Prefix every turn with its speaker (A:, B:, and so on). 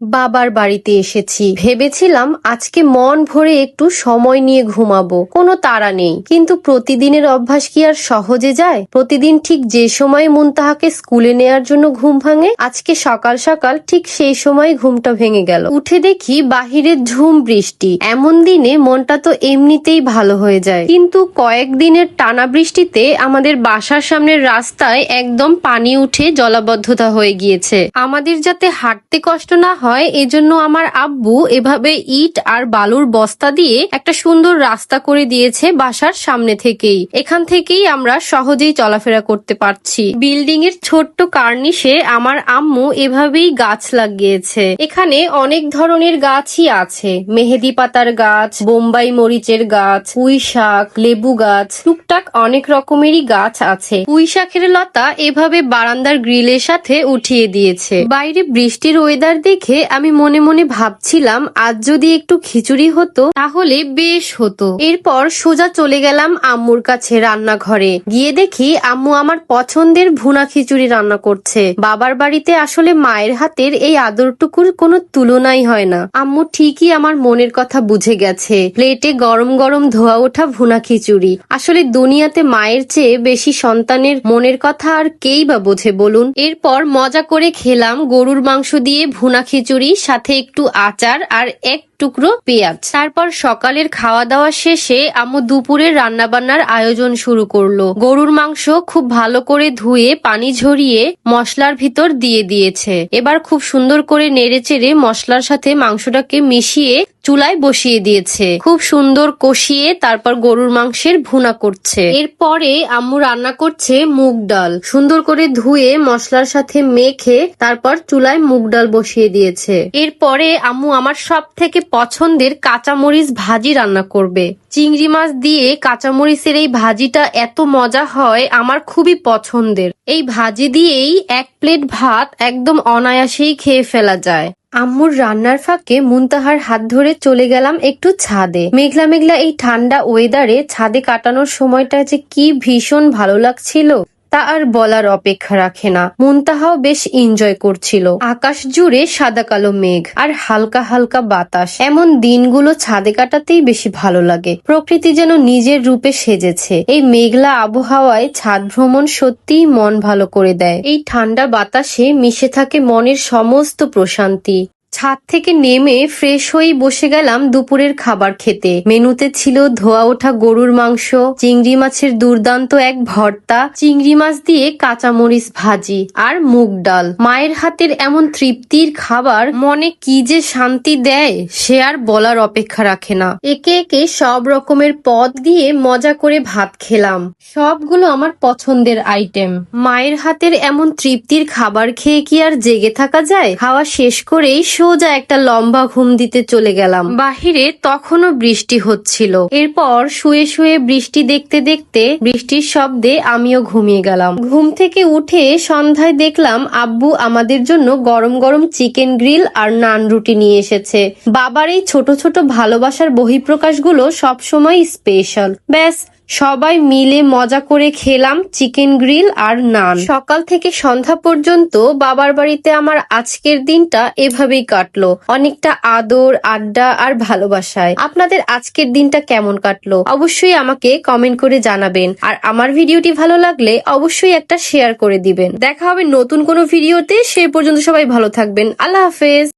A: বাবার বাড়িতে এসেছি। ভেবেছিলাম আজকে মন ভরে একটু সময় নিয়ে ঘুমাবো, কোনো তাড়া নেই। কিন্তু প্রতিদিনের অভ্যাস কি আর সহজে যায়? প্রতিদিন ঠিক যে সময় মুনতাহাকে স্কুলে নেয়ার জন্য ঘুম ভাঙে, আজকে সকাল সকাল ঠিক সেই সময় ঘুমটা ভেঙে গেল। উঠে দেখি বাহিরে ঝুম বৃষ্টি। এমন দিনে মনটা তো এমনিতেই ভালো হয়ে যায়, কিন্তু কয়েকদিনের টানা বৃষ্টিতে আমাদের বাসার সামনের রাস্তায় একদম পানি উঠে জলাবদ্ধতা হয়ে গিয়েছে। আমাদের যাতে হাঁটতে কষ্ট না হয় এজন্য আমার আব্বু এভাবে ইট আর বালুর বস্তা দিয়ে একটা সুন্দর রাস্তা করে দিয়েছে বাসার সামনে থেকেই। এখান থেকেই আমরা সহজেই চলাফেরা করতে পারছি। বিল্ডিং এর ছোট্ট কার্নিশে আমার আম্মু এভাবেই গাছ লাগিয়েছে। এখানে অনেক ধরনের গাছই আছে, মেহেদি পাতার গাছ, বোম্বাই মরিচের গাছ, পুঁই শাক, লেবু গাছ, টুকটাক অনেক রকমেরই গাছ আছে। পুঁই শাকের লতা এভাবে বারান্দার গ্রিলের সাথে উঠিয়ে দিয়েছে। বাইরে বৃষ্টির ওয়েদার দেখে আমি মনে মনে ভাবছিলাম আজ যদি একটু খিচুড়ি হতো তাহলে বেশ হতো। এরপর সোজা চলে গেলাম আম্মুর কাছে রান্নাঘরে। গিয়ে দেখি আম্মু আমার পছন্দের ভুনা খিচুড়ি রান্না করছে। বাবার বাড়িতে আসলে মায়ের হাতের এই আদরটুকুর কোনো তুলনাই হয় না। আম্মু ঠিকই আমার মনের কথা বুঝে গেছে। প্লেটে গরম গরম ধোয়া ওঠা ভুনা খিচুড়ি। আসলে দুনিয়াতে মায়ের চেয়ে বেশি সন্তানের মনের কথা আর কেই বা বোঝে বলুন। এরপর মজা করে খেলাম গরুর মাংস দিয়ে ভুনা খিচুড়ি, সাথে একটু আচার আর এক টুকরো পেঁয়াজ। তারপর সকালের খাওয়া দাওয়া শেষে আম্মু দুপুরের রান্নাবান্নার আয়োজন শুরু করলো। গরুর মাংস খুব ভালো করে ধুয়ে পানি ঝরিয়ে মশলার ভিতর দিয়ে দিয়েছে। এবার খুব সুন্দর করে নেড়েচেড়ে মশলার সাথে মাংসটাকে মিশিয়ে চুলায় বসিয়ে দিয়েছে। খুব সুন্দর কষিয়ে তারপর গরুর মাংসের ভুনা করছে। এরপরে আম্মু রান্না করছে মুগ ডাল। সুন্দর করে ধুয়ে মশলার সাথে মেখে তারপর চুলায় মুগ ডাল বসিয়ে দিয়েছে। এরপরে আম্মু আমার সব থেকে পছন্দের কাঁচামরিচ ভাজি রান্না করবে। চিংড়ি মাছ দিয়ে কাঁচামরিচের এই ভাজিটা এত মজা হয়, আমার খুবই পছন্দের। এই ভাজি দিয়েই এক প্লেট ভাত একদম অনায়াসেই খেয়ে ফেলা যায়। আম্মুর রান্নার ফাঁকে মুনতাহার হাত ধরে চলে গেলাম একটু ছাদে। মেঘলা মেঘলা এই ঠান্ডা ওয়েদারে ছাদে কাটানোর সময়টা যে কি ভীষণ ভালো লাগছিল তা আর বলার অপেক্ষা রাখে না। মুনতাহাও বেশ এনজয় করছিল। আকাশ জুড়ে সাদা কালো মেঘ আর হালকা হালকা বাতাস। এমন দিনগুলো ছাদে কাটাতেই বেশি ভালো লাগে। প্রকৃতি যেন নিজের রূপে সেজেছে। এই মেঘলা আবহাওয়ায় ছাদ ভ্রমণ সত্যিই মন ভালো করে দেয়। এই ঠান্ডা বাতাসে মিশে থাকে মনের সমস্ত প্রশান্তি। ছাদ থেকে নেমে ফ্রেশ হয়ে বসে গেলাম দুপুরের খাবার খেতে। মেনুতে ছিল ধোয়া ওঠা গরুর মাংস, চিংড়ি মাছের দুর্দান্ত এক ভর্তা, চিংড়ি মাছ দিয়ে কাঁচামরিচ ভাজি আর মুগ ডাল। মায়ের হাতের এমন তৃপ্তির খাবার মনে কি যে শান্তি দেয় সে আর বলার অপেক্ষা রাখে না। একে একে সব রকমের পদ দিয়ে মজা করে ভাত খেলাম। সবগুলো আমার পছন্দের আইটেম। মায়ের হাতের এমন তৃপ্তির খাবার খেয়ে কি আর জেগে থাকা যায়? খাওয়া শেষ করেই সোজা একটা লম্বা ঘুম দিতে চলে গেলাম। বাহিরে তখনও বৃষ্টি হচ্ছিল। এরপর শুয়ে শুয়ে বৃষ্টি দেখতে দেখতে বৃষ্টির শব্দে আমিও ঘুমিয়ে গেলাম। ঘুম থেকে উঠে সন্ধ্যায় দেখলাম আব্বু আমাদের জন্য গরম গরম চিকেন গ্রিল আর নান রুটি নিয়ে এসেছে। বাবার এই ছোট ছোট ভালোবাসার বহিঃপ্রকাশগুলো সবসময় স্পেশাল। ব্যাস সবাই মিলে মজা করে খেলাম চিকেন গ্রিল আর নান। সকাল থেকে সন্ধ্যা পর্যন্ত বাবার বাড়িতে আমার আজকের দিনটা এভাবেই কাটলো, অনেকটা আদর, আড্ডা আর ভালোবাসায়। আপনাদের আজকের দিনটা কেমন কাটলো অবশ্যই আমাকে কমেন্ট করে জানাবেন। আর আমার ভিডিওটি ভালো লাগলে অবশ্যই একটা শেয়ার করে দিবেন। দেখা হবে নতুন কোনো ভিডিওতে। সে পর্যন্ত সবাই ভালো থাকবেন। আল্লাহ হাফেজ।